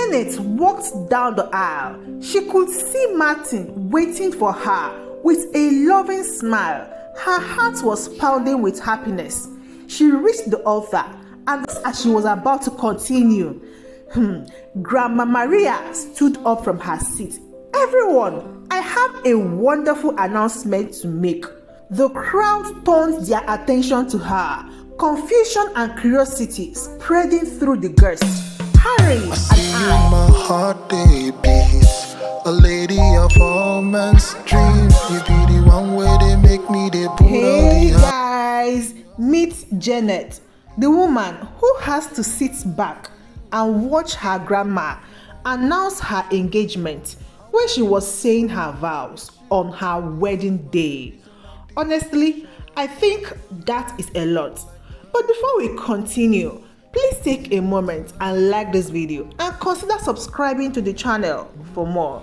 Janeth walked down the aisle. She could see Martin waiting for her with a loving smile. Her heart was pounding with happiness. She reached the altar, and as she was about to continue, Grandma Maria stood up from her seat. "Everyone, I have a wonderful announcement to make." The crowd turned their attention to her, confusion and curiosity spreading through the guests. Harry I see you, my heart they beats. A lady of all men's dreams. You be the one where they make me they put Hey guys, meet Janeth, the woman who has to sit back and watch her grandma announce her engagement when she was saying her vows on her wedding day. Honestly, I think that is a lot. But before we continue, please take a moment and like this video and consider subscribing to the channel for more.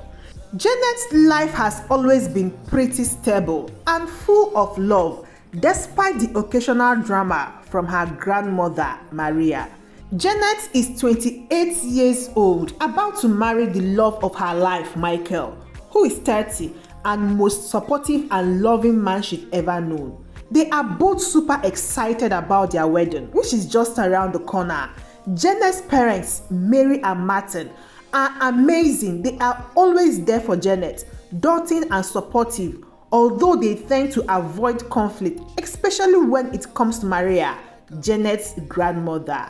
Janeth's life has always been pretty stable and full of love despite the occasional drama from her grandmother, Maria. Janeth is 28 years old, about to marry the love of her life, Michael, who is 30 and most supportive and loving man she'd ever known. They are both super excited about their wedding, which is just around the corner. Janeth's parents, Mary and Martin, are amazing. They are always there for Janeth, doting and supportive, although they tend to avoid conflict, especially when it comes to Maria, Janeth's grandmother.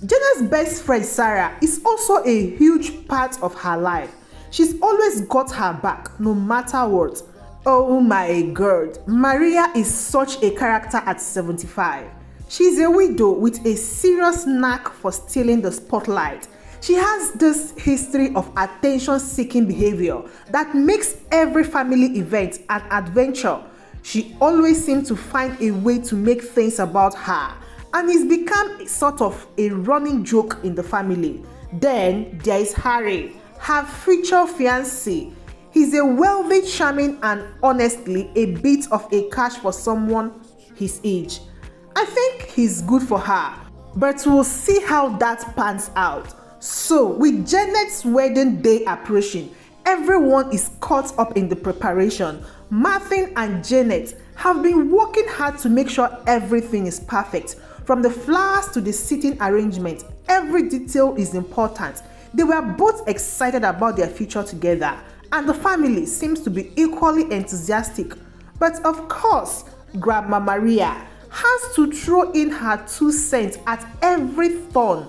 Janeth's best friend Sarah is also a huge part of her life. She's always got her back, no matter what. Oh my God, Maria is such a character at 75. She's a widow with a serious knack for stealing the spotlight. She has this history of attention-seeking behavior that makes every family event an adventure. She always seems to find a way to make things about her, and it's become sort of a running joke in the family. Then there is Harry, her future fiancé. He's a wealthy, charming, and honestly a bit of a catch for someone his age. I think he's good for her, but we'll see how that pans out. So, with Janeth's wedding day approaching, everyone is caught up in the preparation. Martin and Janeth have been working hard to make sure everything is perfect. From the flowers to the seating arrangement, every detail is important. They were both excited about their future together, and the family seems to be equally enthusiastic. But of course, Grandma Maria has to throw in her 2 cents at every turn.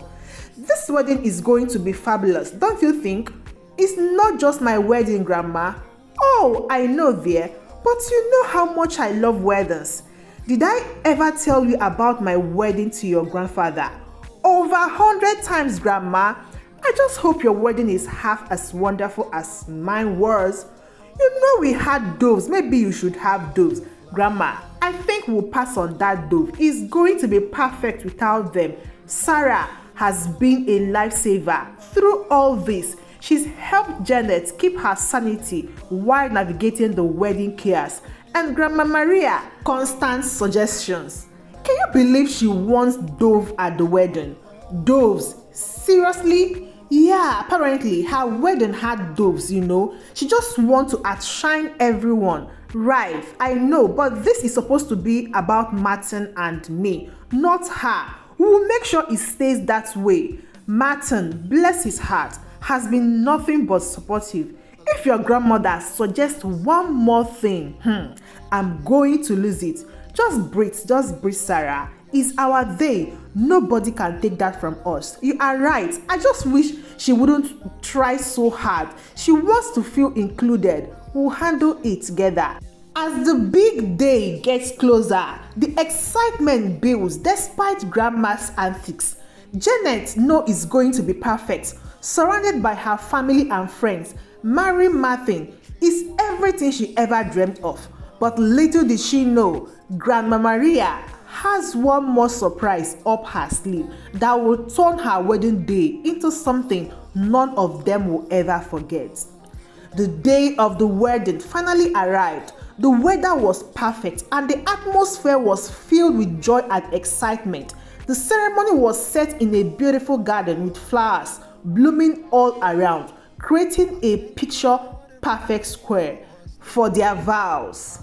This wedding is going to be fabulous, don't you think? It's not just my wedding, Grandma. Oh, I know there, but you know how much I love weddings. Did I ever tell you about my wedding to your grandfather? Over 100 times, Grandma. I just hope your wedding is half as wonderful as mine was. You know we had doves. Maybe you should have doves. Grandma, I think we'll pass on that dove. It's going to be perfect without them. Sarah has been a lifesaver through all this. She's helped Janeth keep her sanity while navigating the wedding chaos. And Grandma Maria, constant suggestions. Can you believe she wants dove at the wedding? Doves? Seriously? Yeah, apparently her wedding had doves, you know. She just wants to outshine everyone. Right, I know, but this is supposed to be about Martin and me, not her. We will make sure it stays that way. Martin, bless his heart, has been nothing but supportive. If your grandmother suggests one more thing, I'm going to lose it. Just breathe, Sarah. It's our day. Nobody can take that from us. You are right. I just wish she wouldn't try so hard. She wants to feel included. We'll handle it together. As the big day gets closer, the excitement builds despite Grandma's antics. Janeth knows it's going to be perfect. Surrounded by her family and friends, marrying Martin is everything she ever dreamt of. But little did she know, Grandma Maria has one more surprise up her sleeve that will turn her wedding day into something none of them will ever forget. The day of the wedding finally arrived. The weather was perfect and the atmosphere was filled with joy and excitement. The ceremony was set in a beautiful garden with flowers, blooming all around, creating a picture-perfect square for their vows.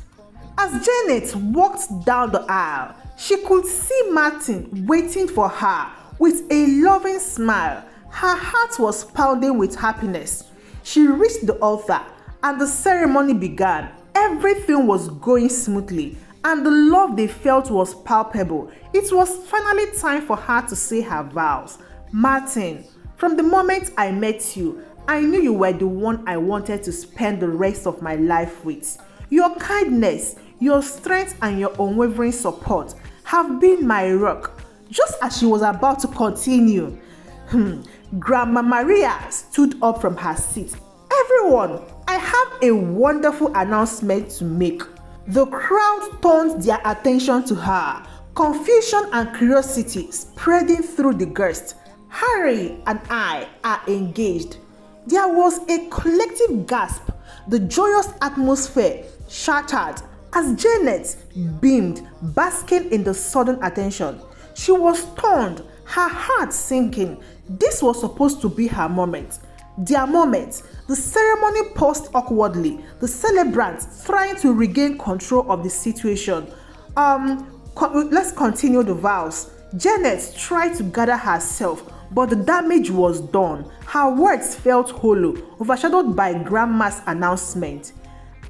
As Janeth walked down the aisle, she could see Martin waiting for her with a loving smile. Her heart was pounding with happiness. She reached the altar and the ceremony began. Everything was going smoothly and the love they felt was palpable. It was finally time for her to say her vows. Martin, from the moment I met you, I knew you were the one I wanted to spend the rest of my life with. Your kindness, your strength and your unwavering support have been my rock. Just as she was about to continue, Grandma Maria stood up from her seat. Everyone, I have a wonderful announcement to make. The crowd turned their attention to her, confusion and curiosity spreading through the guests. Harry and I are engaged. There was a collective gasp. The joyous atmosphere shattered as Janeth beamed, basking in the sudden attention. She was stunned, her heart sinking. This was supposed to be her moment. Their moment. The ceremony paused awkwardly, the celebrants trying to regain control of the situation. Let's continue the vows. Janeth tried to gather herself, but the damage was done. Her words felt hollow, overshadowed by Grandma's announcement.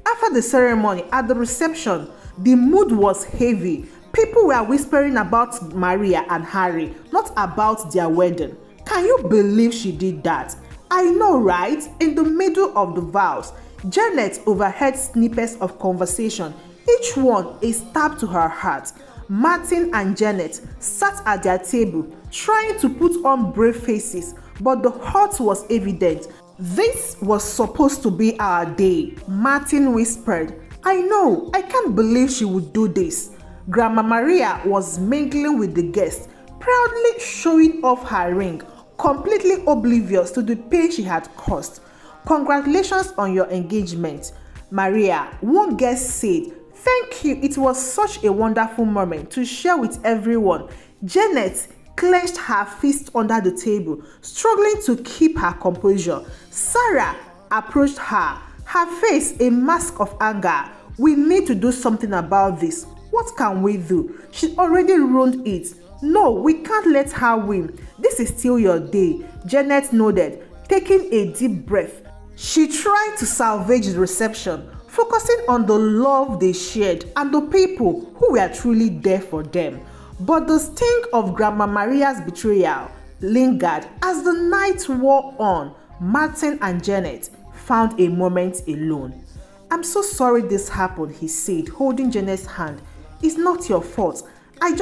After the ceremony, at the reception, the mood was heavy. People were whispering about Maria and Harry, not about their wedding. Can you believe she did that? I know, right? In the middle of the vows, Janeth overheard snippets of conversation, each one a stab to her heart. Martin and Janeth sat at their table, trying to put on brave faces, but the hurt was evident. This was supposed to be our day, Martin whispered. I know, I can't believe she would do this. Grandma Maria was mingling with the guests, proudly showing off her ring, completely oblivious to the pain she had caused. Congratulations on your engagement, Maria, one guest said. Thank you, it was such a wonderful moment to share with everyone. Janeth clenched her fist under the table, struggling to keep her composure. Sarah approached her, her face a mask of anger. We need to do something about this. What can we do? She already ruined it. No, we can't let her win. This is still your day. Janeth nodded, taking a deep breath. She tried to salvage the reception, focusing on the love they shared and the people who were truly there for them. But the sting of Grandma Maria's betrayal lingered as the night wore on. Martin and Janeth found a moment alone. I'm so sorry this happened, he said, holding Janeth's hand. It's not your fault. I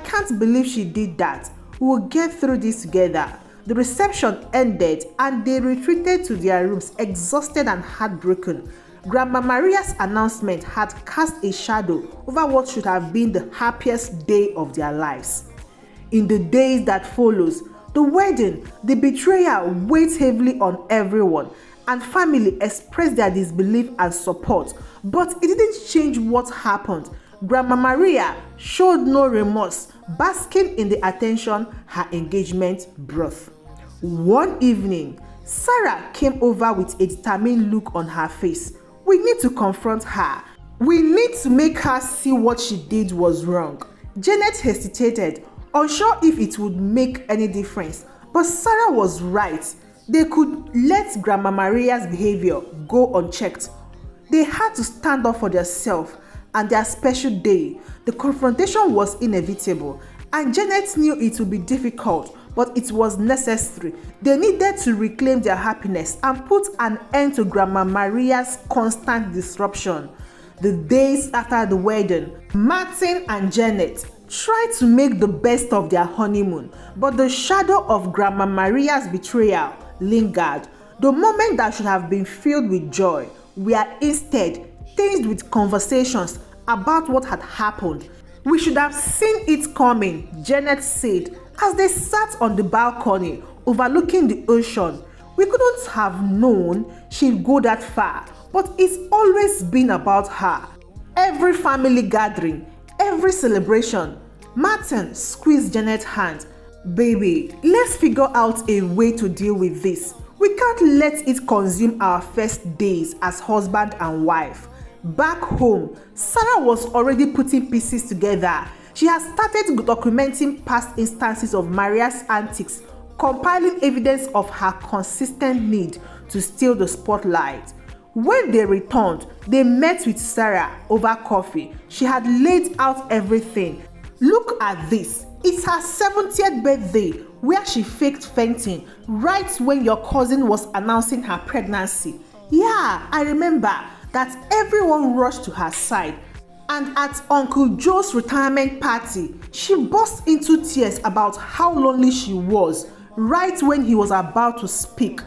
can't believe she did that. We'll get through this together. The reception ended and they retreated to their rooms, exhausted and heartbroken. Grandma Maria's announcement had cast a shadow over what should have been the happiest day of their lives. In the days that follows, the wedding, the betrayal weighed heavily on everyone, and family expressed their disbelief and support, but it didn't change what happened. Grandma Maria showed no remorse, basking in the attention her engagement brought. One evening, Sarah came over with a determined look on her face. We need to confront her. We need to make her see what she did was wrong. Janeth hesitated, unsure if it would make any difference, but Sarah was right. They could let Grandma Maria's behavior go unchecked. They had to stand up for themselves and their special day. The confrontation was inevitable, and Janeth knew it would be difficult, but it was necessary. They needed to reclaim their happiness and put an end to Grandma Maria's constant disruption. The days after the wedding, Martin and Janeth tried to make the best of their honeymoon, but the shadow of Grandma Maria's betrayal lingered. The moment that should have been filled with joy were instead tinged with conversations about what had happened. We should have seen it coming, Janeth said, as they sat on the balcony overlooking the ocean. We couldn't have known she'd go that far, but it's always been about her. Every family gathering, every celebration. Martin squeezed Janeth's hand. Baby, let's figure out a way to deal with this. We can't let it consume our first days as husband and wife. Back home, Sarah was already putting pieces together. She has started documenting past instances of Maria's antics, compiling evidence of her consistent need to steal the spotlight. When they returned, they met with Sarah over coffee. She had laid out everything. Look at this. It's her 70th birthday where she faked fainting right when your cousin was announcing her pregnancy. Yeah, I remember that everyone rushed to her side. And at Uncle Joe's retirement party, she burst into tears about how lonely she was right when he was about to speak.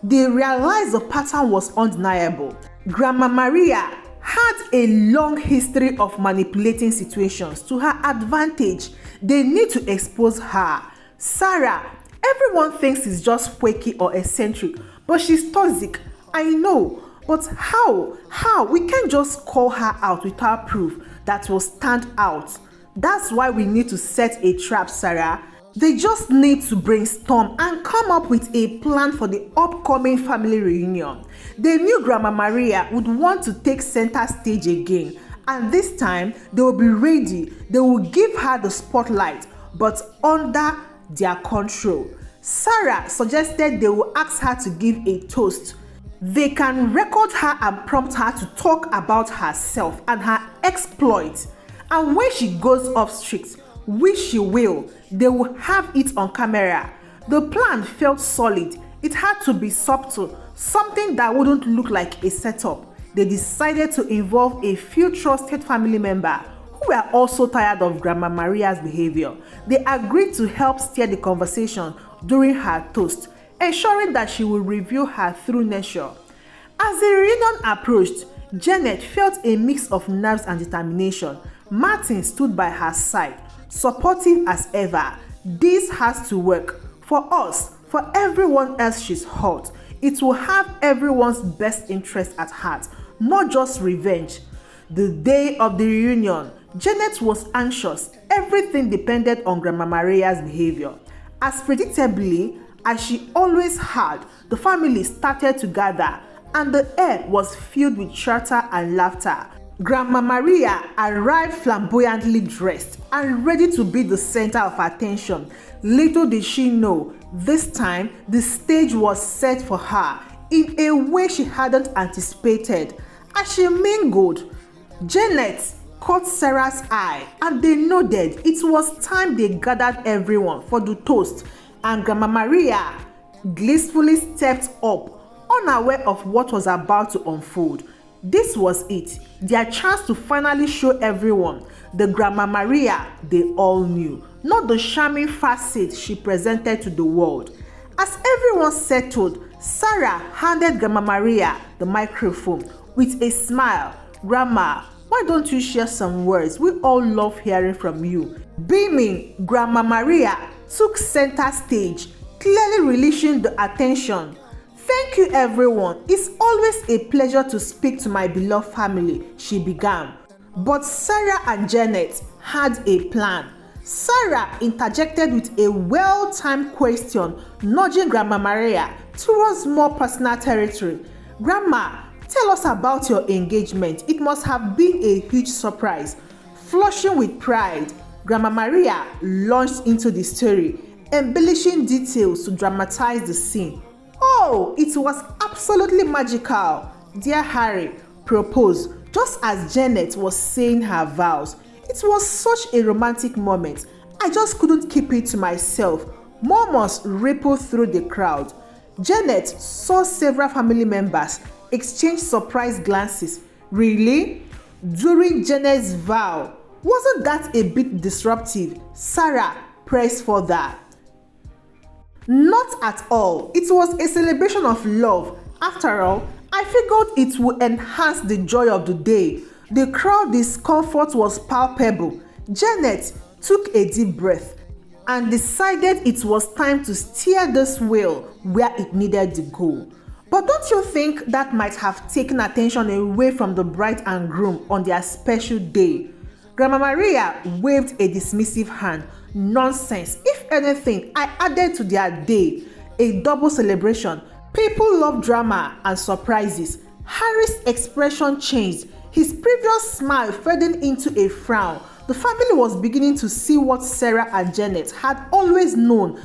They realized the pattern was undeniable. Grandma Maria had a long history of manipulating situations to her advantage. They need to expose her. Sarah, everyone thinks is just quirky or eccentric, but she's toxic. I know, but how? We can't just call her out without proof that will stand out. That's why we need to set a trap, Sarah. They just need to brainstorm and come up with a plan for the upcoming family reunion. They knew Grandma Maria would want to take center stage again, and this time they will be ready. They will give her the spotlight, but under their control. Sarah suggested they will ask her to give a toast. They can record her and prompt her to talk about herself and her exploits. And when she goes off strict, which she will, they will have it on camera. The plan felt solid. It had to be subtle, something that wouldn't look like a setup. They decided to involve a few trusted family members who were also tired of Grandma Maria's behavior. They agreed to help steer the conversation during her toast, ensuring that she would review her through nature. As the reunion approached, Janeth felt a mix of nerves and determination. Martin stood by her side, supportive as ever. This has to work. For us, for everyone else she's hurt. It will have everyone's best interest at heart, not just revenge. The day of the reunion, Janeth was anxious. Everything depended on Grandma Maria's behavior. As predictably as she always had, the family started to gather, and the air was filled with chatter and laughter. Grandma Maria arrived flamboyantly dressed and ready to be the center of attention. Little did she know, this time the stage was set for her in a way she hadn't anticipated. As she mingled, Janeth caught Sarah's eye and they nodded. It was time they gathered everyone for the toast, and Grandma Maria gracefully stepped up, unaware of what was about to unfold. This was it, their chance to finally show everyone the Grandma Maria they all knew, not the charming facade she presented to the world. As everyone settled, Sarah handed Grandma Maria the microphone with a smile. Grandma, why don't you share some words? We all love hearing from you. Beaming, Grandma Maria took center stage, clearly releasing the attention. Thank you, everyone. It's always a pleasure to speak to my beloved family, she began. But Sarah and Janeth had a plan. Sarah interjected with a well-timed question, nudging Grandma Maria towards more personal territory. Grandma, tell us about your engagement. It must have been a huge surprise. Flushing with pride, Grandma Maria launched into the story, embellishing details to dramatize the scene. Oh, it was absolutely magical. Dear Harry proposed just as Janeth was saying her vows. It was such a romantic moment. I just couldn't keep it to myself. Murmurs rippled through the crowd. Janeth saw several family members exchange surprised glances. Really? During Janeth's vow? Wasn't that a bit disruptive? Sarah pressed further. Not at all. It was a celebration of love. After all, I figured it would enhance the joy of the day. The crowd discomfort was palpable. Janeth took a deep breath and decided it was time to steer this wheel where it needed to go. But don't you think that might have taken attention away from the bride and groom on their special day? Grandma Maria waved a dismissive hand. Nonsense. If anything, I added to their day a double celebration. People love drama and surprises. Harry's expression changed, his previous smile fading into a frown. The family was beginning to see what Sarah and Janeth had always known.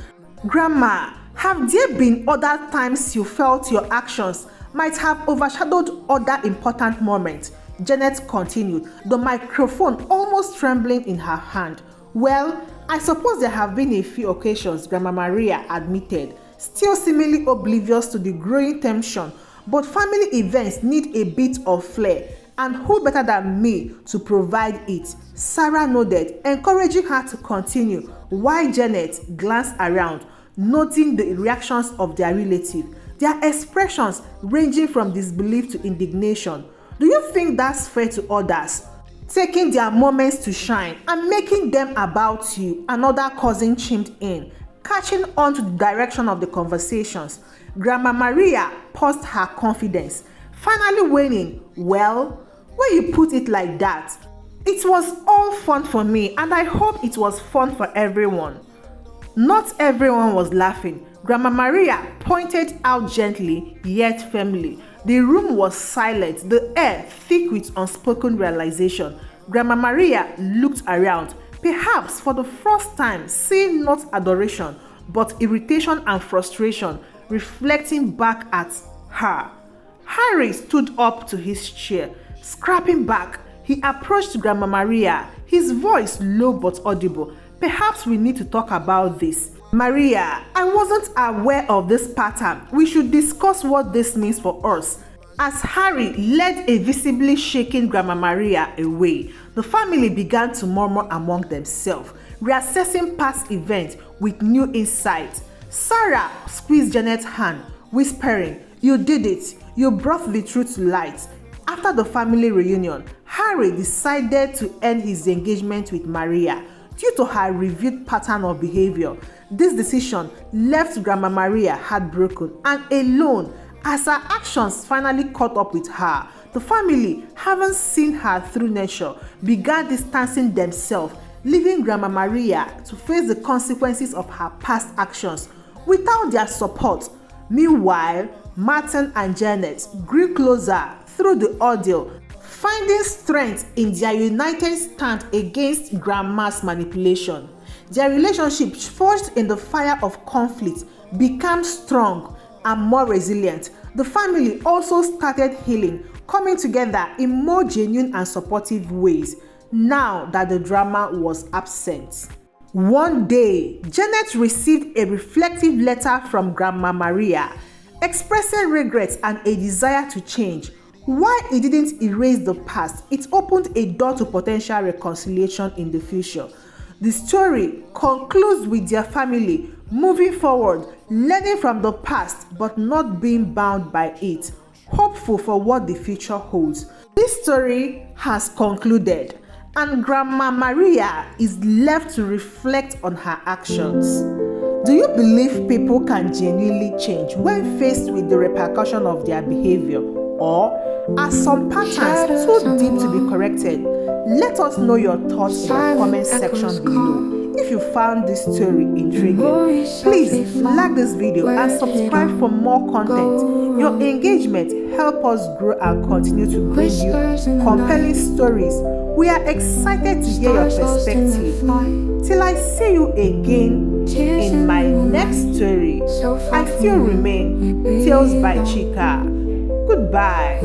Grandma, have there been other times you felt your actions might have overshadowed other important moments? Janeth continued, the microphone almost trembling in her hand. Well, I suppose there have been a few occasions, Grandma Maria admitted, still seemingly oblivious to the growing tension. But family events need a bit of flair, and who better than me to provide it? Sarah nodded, encouraging her to continue, while Janeth glanced around, noting the reactions of their relative, their expressions ranging from disbelief to indignation. Do you think that's fair to others? Taking their moments to shine and making them about you, another cousin chimed in, catching on to the direction of the conversations. Grandma Maria paused her confidence, finally weighing, well, when you put it like that, it was all fun for me and I hope it was fun for everyone. Not everyone was laughing. Grandma Maria pointed out gently yet firmly. The room was silent, the air thick with unspoken realization. Grandma Maria looked around, perhaps for the first time seeing not adoration, but irritation and frustration reflecting back at her. Harry stood up to his chair, scrapping back. He approached Grandma Maria, his voice low but audible. Perhaps we need to talk about this. Maria, I wasn't aware of this pattern. We should discuss what this means for us. As Harry led a visibly shaking Grandma Maria away, the family began to murmur among themselves, reassessing past events with new insight. Sarah squeezed Janeth's hand, whispering, "You did it. You brought the truth to light." After the family reunion, Harry decided to end his engagement with Maria due to her revealed pattern of behavior. This decision left Grandma Maria heartbroken and alone as her actions finally caught up with her. The family, having seen her through nature, began distancing themselves, leaving Grandma Maria to face the consequences of her past actions without their support. Meanwhile, Martin and Janeth grew closer through the ordeal, finding strength in their united stand against Grandma's manipulation. Their relationship, forged in the fire of conflict, became strong and more resilient. The family also started healing, coming together in more genuine and supportive ways now that the drama was absent. One day, Janeth received a reflective letter from Grandma Maria, expressing regrets and a desire to change. While it didn't erase the past, it opened a door to potential reconciliation in the future. The story concludes with their family moving forward, learning from the past but not being bound by it, hopeful for what the future holds. This story has concluded, and Grandma Maria is left to reflect on her actions. Do you believe people can genuinely change when faced with the repercussion of their behavior? Or are some patterns too deep to be corrected? Let us know your thoughts in the comment section below. If you found this story intriguing, please like this video and subscribe for more content. Your engagement helps us grow and continue to bring you compelling stories. We are excited to hear your perspective. Till I see you again in my next story, I still remain Tales by Chika. Goodbye.